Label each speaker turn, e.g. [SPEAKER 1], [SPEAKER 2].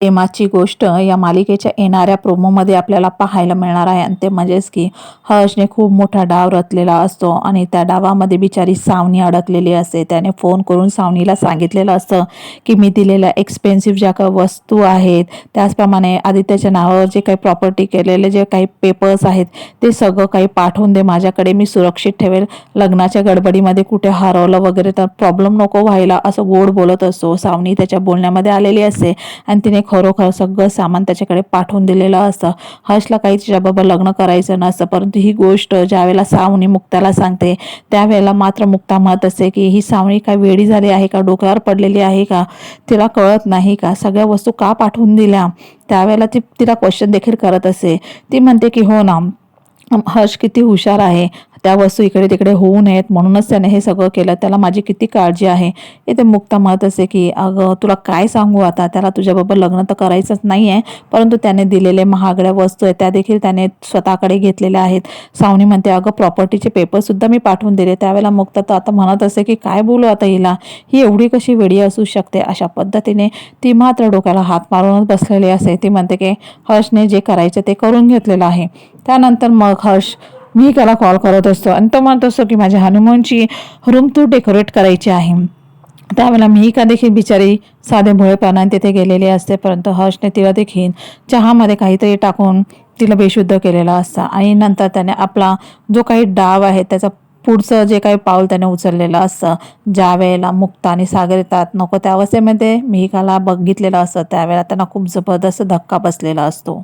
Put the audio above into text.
[SPEAKER 1] प्रेमाची गोष्ट या मालिकेच्या येणाऱ्या प्रोमोमध्ये आपल्याला पाहायला मिळणार आहे आणि ते म्हणजेच की हर्षने खूप मोठा डाव रचलेला असतो आणि त्या डावामध्ये बिचारी सावनी अडकलेली असते। त्याने फोन करून सावनीला सांगितलेलं असतं की मी दिलेल्या एक्सपेन्सिव्ह ज्या काही वस्तू आहेत, त्याचप्रमाणे आदित्यच्या नावावर जे काही प्रॉपर्टी केलेले जे काही पेपर्स आहेत ते सगळं काही पाठवून दे माझ्याकडे, मी सुरक्षित ठेवेल। लग्नाच्या गडबडीमध्ये कुठे हरवलं वगैरे तर प्रॉब्लेम नको व्हायला, असं गोड बोलत असतो। सावनी त्याच्या बोलण्यामध्ये आलेली असते आणि तिने खरोखर सगळं सामान त्याच्याकडे पाठवून दिलेलं असतं। हर्षला काही तिच्याबरोबर लग्न करायचं नसतं, परंतु ही गोष्ट ज्यावेळेला सावनी मुक्ताला सांगते त्यावेळेला मात्र मुक्ता म्हणत असते की ही सावनी काय वेडी झाली आहे का, डोक्यावर पडलेली आहे का, तिला कळत नाही का, सगळ्या वस्तू का पाठवून दिल्या। त्यावेळेला ती तिला क्वेश्चन देखील करत असते। ती म्हणते की हो ना, हर्ष किती हुशार आहे, त्या वस्तू इकडे तिकडे होऊ नयेत म्हणूनच त्याने हे सगळं केलं, त्याला माझी किती काळजी आहे। इथे मुक्ता म्हणत असते की अगं तुला काय सांगू आता, त्याला तुझ्याबरोबर लग्न तर करायचंच नाही आहे, परंतु त्याने दिलेले महागड्या वस्तू आहेत त्या देखील त्याने स्वतःकडे घेतलेल्या आहेत। सावनी म्हणते अगं प्रॉपर्टीचे पेपर सुद्धा मी पाठवून दिले। त्यावेळेला मुक्ता तर आता म्हणत असते की काय बोलू आता हिला, ही एवढी कशी वेडी असू शकते। अशा पद्धतीने ती मात्र डोक्याला हात मारूनच बसलेली असते। ती म्हणते की हर्षने जे करायचं ते करून घेतलेलं आहे। त्यानंतर मग हर्ष मिहिकाला कॉल करत असतो आणि तो म्हणत असतो की माझ्या हनुमानची रूम तू डेकोरेट करायची आहे। त्यावेळेला मिहिका देखील बिचारी साधे भोळेपणाने तिथे गेलेली असते, परंतु हर्षने तिला देखील चहामध्ये काहीतरी टाकून तिला बेशुद्ध केलेलं असतं आणि नंतर त्याने आपला जो काही डाव आहे त्याचा पुढचं जे काही पाऊल त्याने उचललेलं असतं। ज्या वेळेला मुक्ता आणि सागर येतात नको त्या अवस्थेमध्ये मिहिकाला बघितलेलं असतं, त्यावेळेला त्यांना खूप जबरदस्त धक्का बसलेला असतो।